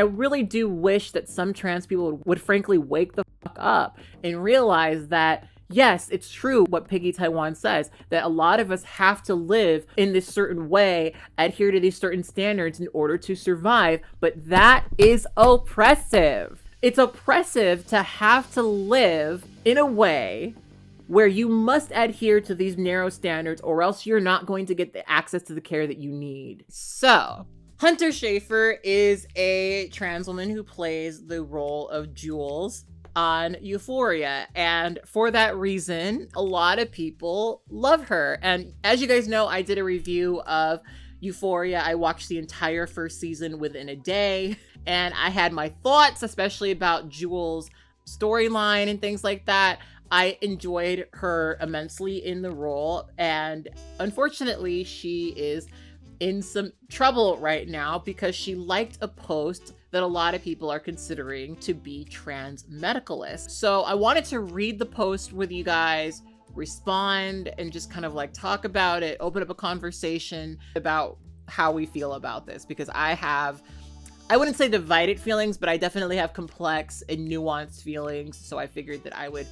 I really do wish that some trans people would frankly wake the fuck up and realize that yes, it's true what Piggy Taiwan says, that a lot of us have to live in this certain way, adhere to these certain standards in order to survive, but that is oppressive. It's oppressive to have to live in a way where you must adhere to these narrow standards or else you're not going to get the access to the care that you need. So, Hunter Schafer is a trans woman who plays the role of Jules on Euphoria. And for that reason, a lot of people love her. And as you guys know, I did a review of Euphoria. I watched the entire first season within a day. And I had my thoughts, especially about Jules' storyline and things like that. I enjoyed her immensely in the role. And unfortunately, she is in some trouble right now because she liked a post that a lot of people are considering to be trans medicalists. So I wanted to read the post with you guys, respond, and just kind of like talk about it, open up a conversation about how we feel about this, because I wouldn't say divided feelings, but I definitely have complex and nuanced feelings. So I figured that I would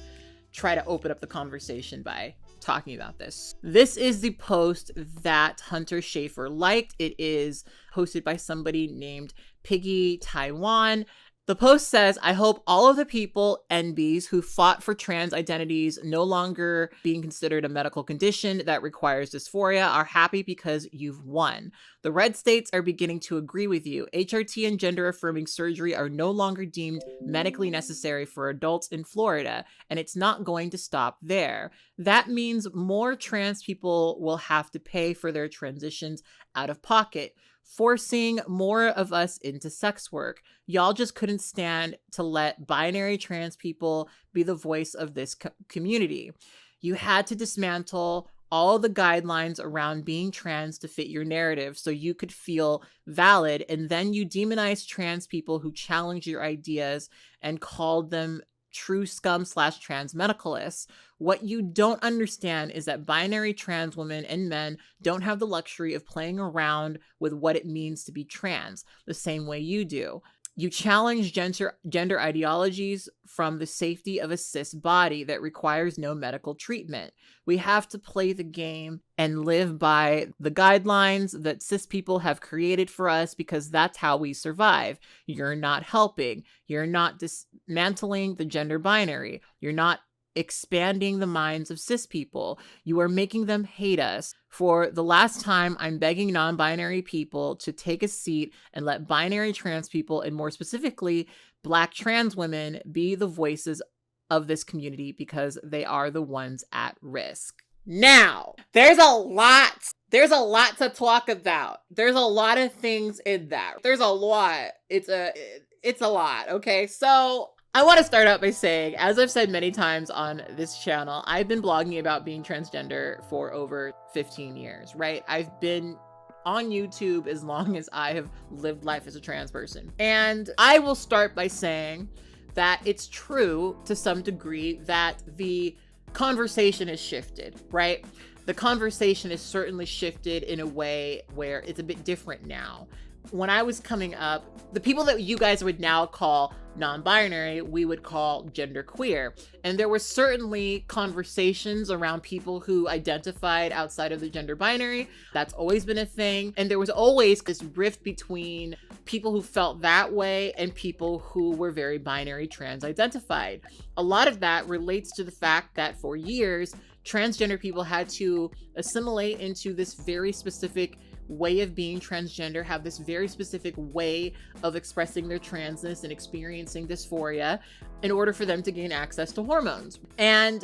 try to open up the conversation by talking about this. This is the post that Hunter Schafer liked. It is posted by somebody named Piggy Taiwan. The post says, I hope all of the people, NBs, who fought for trans identities no longer being considered a medical condition that requires dysphoria are happy because you've won. The red states are beginning to agree with you. HRT and gender-affirming surgery are no longer deemed medically necessary for adults in Florida, and it's not going to stop there. That means more trans people will have to pay for their transitions out of pocket, forcing more of us into sex work. Y'all just couldn't stand to let binary trans people be the voice of this community. You had to dismantle all the guidelines around being trans to fit your narrative so you could feel valid, and then you demonized trans people who challenged your ideas and called them true scum / trans medicalists. What you don't understand is that binary trans women and men don't have the luxury of playing around with what it means to be trans the same way you do. You challenge gender ideologies from the safety of a cis body that requires no medical treatment. We have to play the game and live by the guidelines that cis people have created for us because that's how we survive. You're not helping. You're not dismantling the gender binary. You're not expanding the minds of cis people. You are making them hate us. For the last time, I'm begging non-binary people to take a seat and let binary trans people, and more specifically, Black trans women, be the voices of this community because they are the ones at risk. Now, there's a lot to talk about. There's a lot of things in that. There's a lot. It's a lot, okay? So I want to start out by saying, as I've said many times on this channel, I've been blogging about being transgender for over 15 years, right? I've been on YouTube as long as I have lived life as a trans person. And I will start by saying that it's true to some degree that the conversation has shifted, right? The conversation has certainly shifted in a way where it's a bit different now. When I was coming up, the people that you guys would now call non-binary, we would call genderqueer. And there were certainly conversations around people who identified outside of the gender binary. That's always been a thing. And there was always this rift between people who felt that way and people who were very binary trans identified. A lot of that relates to the fact that for years, transgender people had to assimilate into this very specific way of being transgender, have this very specific way of expressing their transness and experiencing dysphoria in order for them to gain access to hormones. And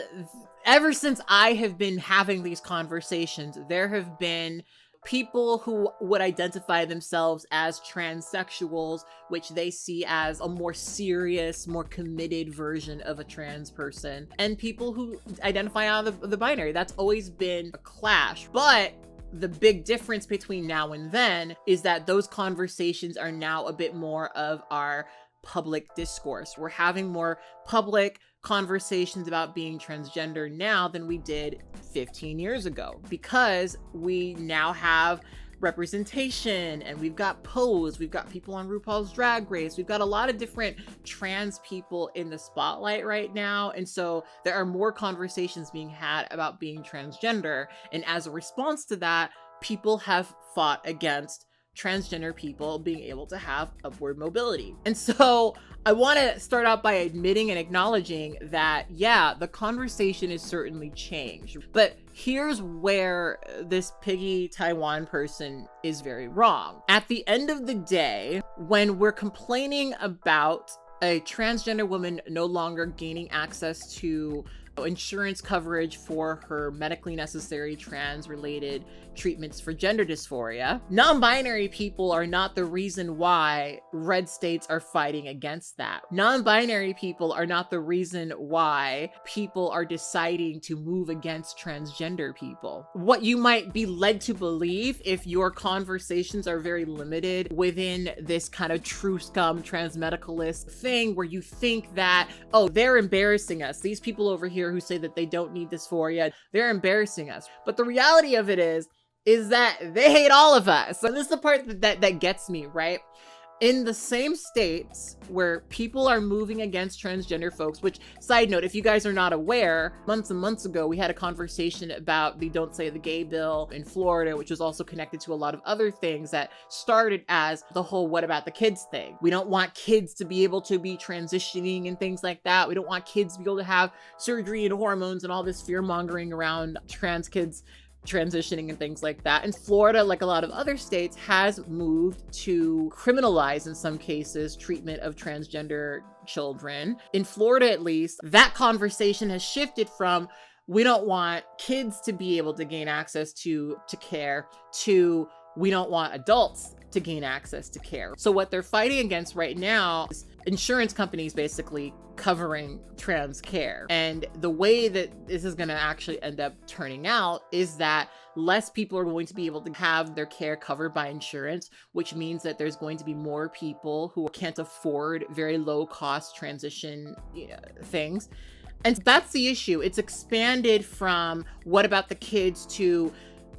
ever since I have been having these conversations, there have been people who would identify themselves as transsexuals, which they see as a more serious, more committed version of a trans person, and people who identify out of the binary. That's always been a clash. But the big difference between now and then is that those conversations are now a bit more of our public discourse. We're having more public conversations about being transgender now than we did 15 years ago, because we now have representation, and we've got Pose, we've got people on RuPaul's Drag Race, we've got a lot of different trans people in the spotlight right now. And so there are more conversations being had about being transgender. And as a response to that, people have fought against transgender people being able to have upward mobility. And so I want to start out by admitting and acknowledging that, yeah, the conversation has certainly changed. But here's where this Piggy Taiwan person is very wrong. At the end of the day, when we're complaining about a transgender woman no longer gaining access to insurance coverage for her medically necessary trans-related treatments for gender dysphoria, non-binary people are not the reason why red states are fighting against that. Non-binary people are not the reason why people are deciding to move against transgender people. What you might be led to believe, if your conversations are very limited within this kind of true scum transmedicalist thing, where you think that, oh, they're embarrassing us. These people over here who say that they don't need dysphoria, they're embarrassing us. But the reality of it is that they hate all of us. So this is the part that gets me, right? In the same states where people are moving against transgender folks, which, side note, if you guys are not aware, months and months ago, we had a conversation about the Don't Say the Gay bill in Florida, which was also connected to a lot of other things that started as the whole what about the kids thing. We don't want kids to be able to be transitioning and things like that. We don't want kids to be able to have surgery and hormones and all this fear mongering around trans kids transitioning and things like that. And Florida, like a lot of other states, has moved to criminalize, in some cases, treatment of transgender children. In Florida, at least, that conversation has shifted from we don't want kids to be able to gain access to care to we don't want adults to gain access to care. So what they're fighting against right now is insurance companies basically covering trans care. And the way that this is going to actually end up turning out is that less people are going to be able to have their care covered by insurance, which means that there's going to be more people who can't afford very low cost transition things. And that's the issue. It's expanded from what about the kids to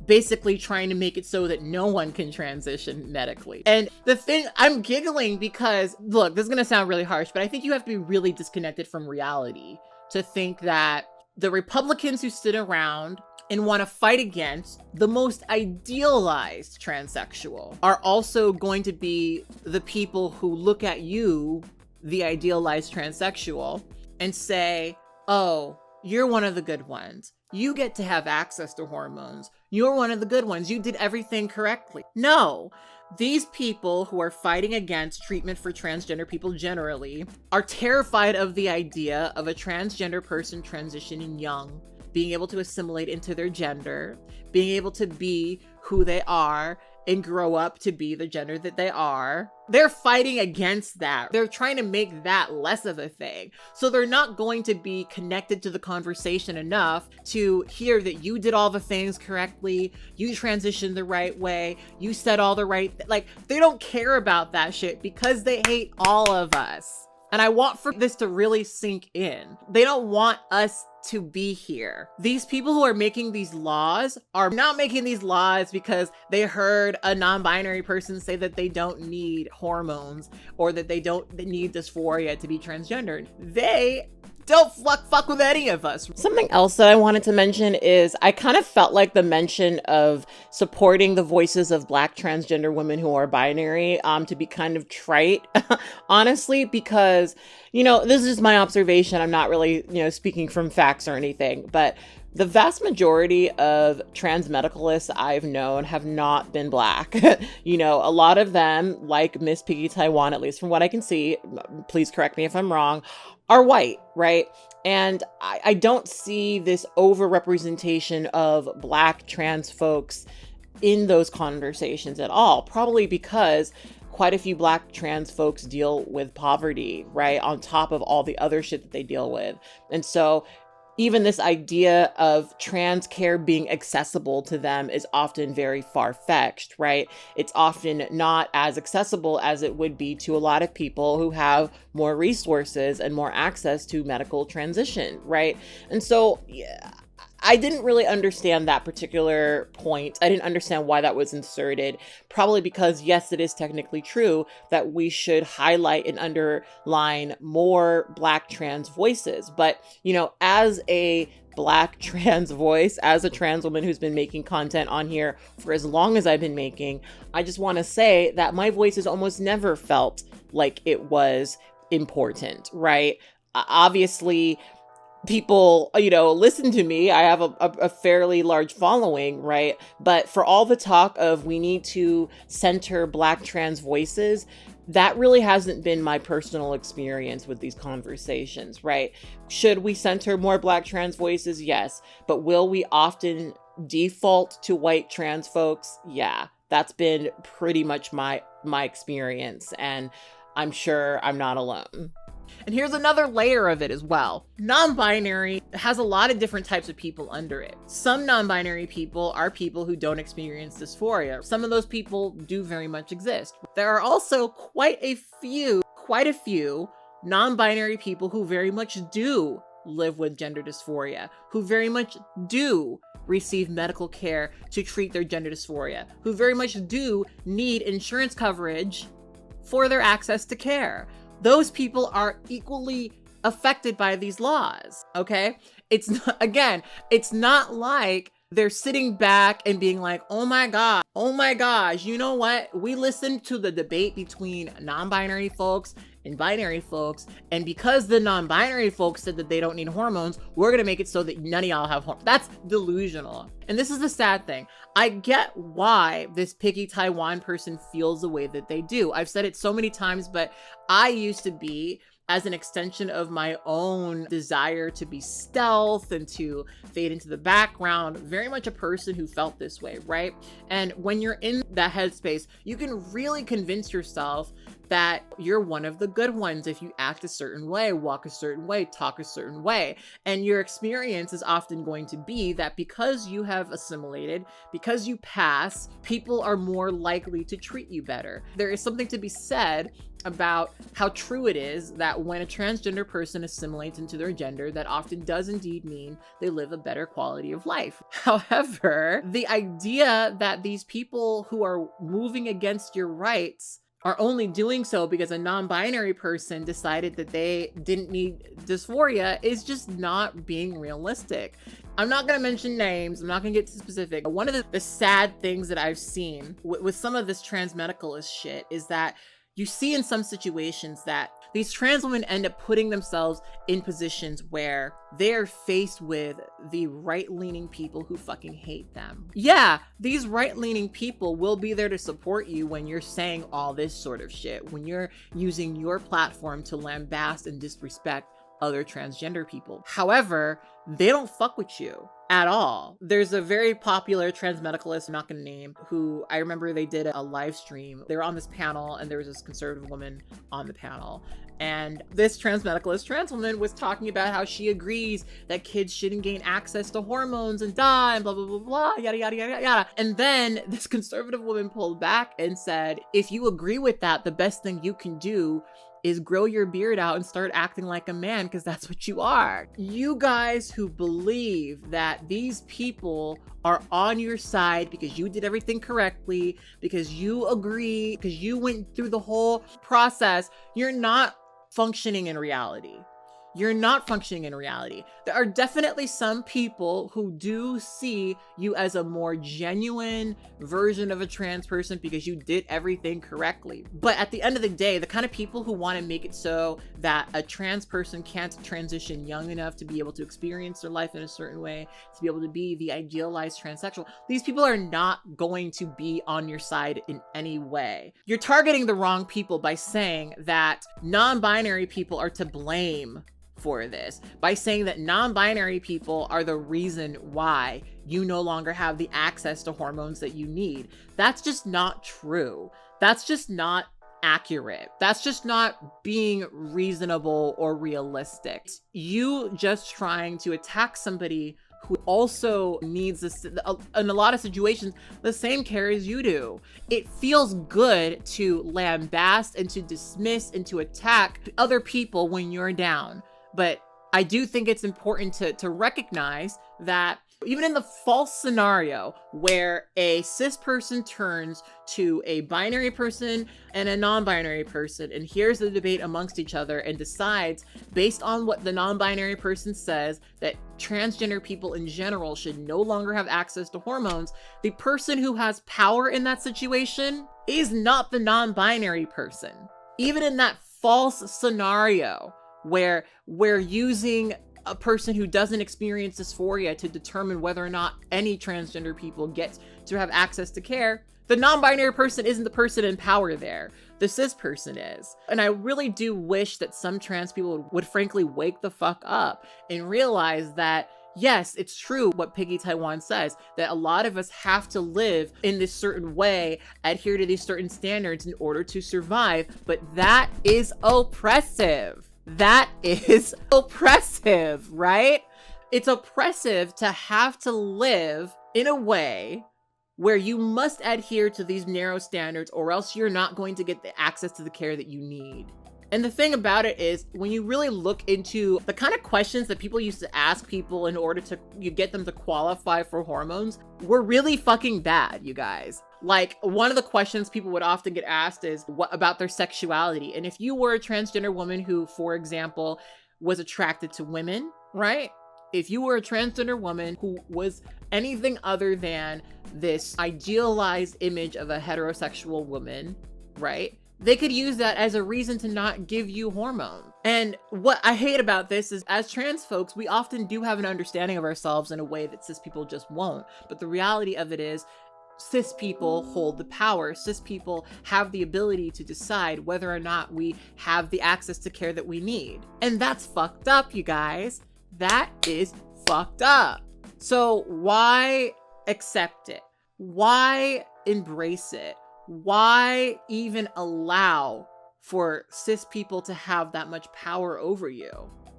basically trying to make it so that no one can transition medically. And the thing, I'm giggling because, look, this is going to sound really harsh, but I think you have to be really disconnected from reality to think that the Republicans who sit around and want to fight against the most idealized transsexual are also going to be the people who look at you, the idealized transsexual, and say, oh, you're one of the good ones. You get to have access to hormones. You're one of the good ones. You did everything correctly. No, these people who are fighting against treatment for transgender people generally are terrified of the idea of a transgender person transitioning young, being able to assimilate into their gender, being able to be who they are and grow up to be the gender that they are. They're fighting against that. They're trying to make that less of a thing. So they're not going to be connected to the conversation enough to hear that you did all the things correctly, you transitioned the right way, you said all the right, they don't care about that shit because they hate all of us. And I want for this to really sink in. They don't want us to be here. These people who are making these laws are not making these laws because they heard a non-binary person say that they don't need hormones or that they need dysphoria to be transgender. They don't fuck with any of us. Something else that I wanted to mention is I kind of felt like the mention of supporting the voices of Black transgender women who are binary to be kind of trite, honestly, because, this is just my observation. I'm not really, speaking from facts or anything, but the vast majority of trans medicalists I've known have not been Black. A lot of them, like Miss Piggy Taiwan, at least from what I can see, please correct me if I'm wrong, are white, right? And I don't see this overrepresentation of Black trans folks in those conversations at all, probably because quite a few Black trans folks deal with poverty, right? On top of all the other shit that they deal with. And so even this idea of trans care being accessible to them is often very far-fetched, right? It's often not as accessible as it would be to a lot of people who have more resources and more access to medical transition, right? And so, yeah, I didn't really understand that particular point. I didn't understand why that was inserted. Probably because, yes, it is technically true that we should highlight and underline more Black trans voices. But, as a Black trans voice, as a trans woman who's been making content on here for as long as I've been making, I just want to say that my voice has almost never felt like it was important, right? Obviously, people, listen to me. I have a fairly large following, right? But for all the talk of we need to center Black trans voices, that really hasn't been my personal experience with these conversations, right? Should we center more Black trans voices? Yes. But will we often default to white trans folks? Yeah, that's been pretty much my experience. And I'm sure I'm not alone. And here's another layer of it as well. Non-binary has a lot of different types of people under it. Some non-binary people are people who don't experience dysphoria. Some of those people do very much exist. There are also quite a few non-binary people who very much do live with gender dysphoria, who very much do receive medical care to treat their gender dysphoria, who very much do need insurance coverage for their access to care. Those people are equally affected by these laws, okay? It's not like they're sitting back and being like, oh my gosh, you know what? We listened to the debate between non-binary folks and binary folks, and because the non-binary folks said that they don't need hormones, we're gonna make it so that none of y'all have hormones. That's delusional. And this is the sad thing. I get why this Piggy Taiwan person feels the way that they do. I've said it so many times, but I used to be, as an extension of my own desire to be stealth and to fade into the background, very much a person who felt this way, right? And when you're in that headspace, you can really convince yourself that you're one of the good ones if you act a certain way, walk a certain way, talk a certain way. And your experience is often going to be that because you have assimilated, because you pass, people are more likely to treat you better. There is something to be said about how true it is that when a transgender person assimilates into their gender, that often does indeed mean they live a better quality of life. However, the idea that these people who are moving against your rights are only doing so because a non-binary person decided that they didn't need dysphoria is just not being realistic. I'm not going to mention names. I'm not going to get too specific. One of the sad things that I've seen with some of this transmedicalist shit is that you see in some situations that these trans women end up putting themselves in positions where they're faced with the right-leaning people who fucking hate them. Yeah, these right-leaning people will be there to support you when you're saying all this sort of shit, when you're using your platform to lambast and disrespect other transgender people. However, they don't fuck with you at all. There's a very popular transmedicalist, I'm not gonna name, who I remember they did a live stream. They were on this panel and there was this conservative woman on the panel. And this transmedicalist trans woman was talking about how she agrees that kids shouldn't gain access to hormones and die and blah, blah, blah, blah, yada, yada, yada, yada. And then this conservative woman pulled back and said, if you agree with that, the best thing you can do is grow your beard out and start acting like a man, because that's what you are. You guys who believe that these people are on your side because you did everything correctly, because you agree, because you went through the whole process, you're not functioning in reality. You're not functioning in reality. There are definitely some people who do see you as a more genuine version of a trans person because you did everything correctly. But at the end of the day, the kind of people who want to make it so that a trans person can't transition young enough to be able to experience their life in a certain way, to be able to be the idealized transsexual, these people are not going to be on your side in any way. You're targeting the wrong people by saying that non-binary people are to blame for this, by saying that non-binary people are the reason why you no longer have the access to hormones that you need. That's just not true. That's just not accurate. That's just not being reasonable or realistic. You just trying to attack somebody who also needs this, in a lot of situations, the same care as you do. It feels good to lambast and to dismiss and to attack other people when you're down. But I do think it's important to recognize that Even in the false scenario where a cis person turns to a binary person and a non-binary person and hears the debate amongst each other and decides, based on what the non-binary person says, that transgender people in general should no longer have access to hormones, the person who has power in that situation is not the non-binary person. Even in that false scenario where we're using a person who doesn't experience dysphoria to determine whether or not any transgender people get to have access to care, the non-binary person isn't the person in power there. The cis person is. And I really do wish that some trans people would frankly wake the fuck up and realize that yes, it's true what Piggy Taiwan says, that a lot of us have to live in this certain way, adhere to these certain standards in order to survive, but that is oppressive. That is oppressive, right? It's oppressive to have to live in a way where you must adhere to these narrow standards or else you're not going to get the access to the care that you need. And the thing about it is, when you really look into the kind of questions that people used to ask people in order to get them to qualify for hormones, were really fucking bad, you guys. Like, one of the questions people would often get asked is what about their sexuality? And if you were a transgender woman who, for example, was attracted to women, right? If you were a transgender woman who was anything other than this idealized image of a heterosexual woman, right? They could use that as a reason to not give you hormones. And what I hate about this is, as trans folks, we often do have an understanding of ourselves in a way that cis people just won't. But the reality of it is, cis people hold the power. Cis people have the ability to decide whether or not we have the access to care that we need. And that's fucked up, you guys. That is fucked up. So why accept it? Why embrace it? Why even allow for cis people to have that much power over you?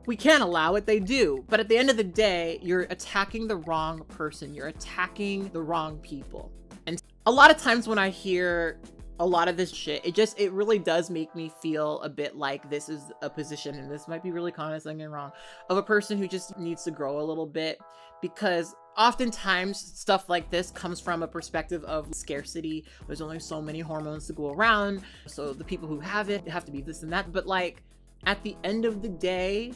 We can't allow it, they do. But at the end of the day, you're attacking the wrong person. You're attacking the wrong people. And a lot of times when I hear a lot of this shit, it really does make me feel a bit like this is a position, and this might be really condescending and wrong, of a person who just needs to grow a little bit, because oftentimes stuff like this comes from a perspective of scarcity. There's only so many hormones to go around, so the people who have it have to be this and that. But like, at the end of the day,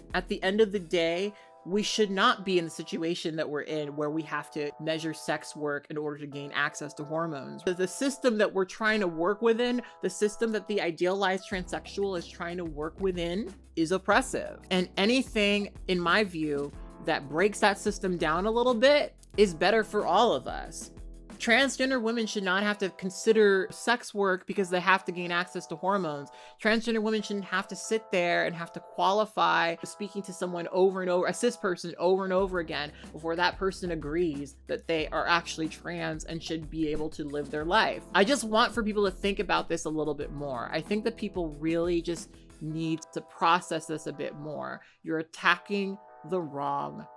we should not be in the situation that we're in where we have to measure sex work in order to gain access to hormones. The system that we're trying to work within, the system that the idealized transsexual is trying to work within, is oppressive. And anything, in my view, that breaks that system down a little bit is better for all of us. Transgender women should not have to consider sex work because they have to gain access to hormones. Transgender women shouldn't have to sit there and have to qualify speaking to someone over and over, a cis person over and over again, before that person agrees that they are actually trans and should be able to live their life. I just want for people to think about this a little bit more. I think that people really just need to process this a bit more. You're attacking the wrong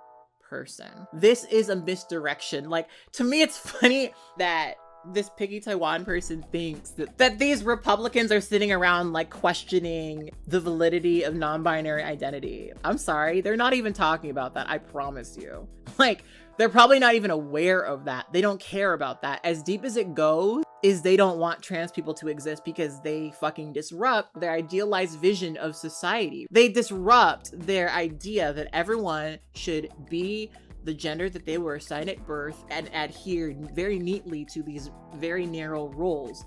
person. This is a misdirection. Like, to me, it's funny that this Piggy Taiwan person thinks that these Republicans are sitting around like questioning the validity of non-binary identity. I'm sorry, they're not even talking about that. I promise you. Like, they're probably not even aware of that. They don't care about that. As deep as it goes is they don't want trans people to exist because they fucking disrupt their idealized vision of society. They disrupt their idea that everyone should be the gender that they were assigned at birth and adhere very neatly to these very narrow roles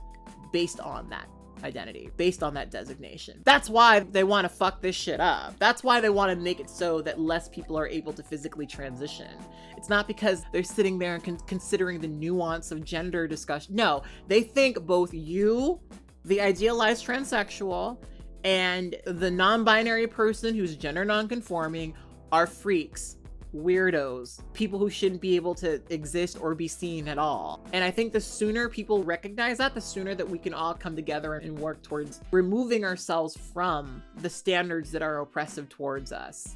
based on that identity, based on that designation. That's why they want to fuck this shit up. That's why they want to make it so that less people are able to physically transition. It's not because they're sitting there and considering the nuance of gender discussion. No, they think both you, the idealized transsexual, and the non-binary person who's gender non-conforming are freaks, weirdos, people who shouldn't be able to exist or be seen at all. And I think the sooner people recognize that, the sooner that we can all come together and work towards removing ourselves from the standards that are oppressive towards us.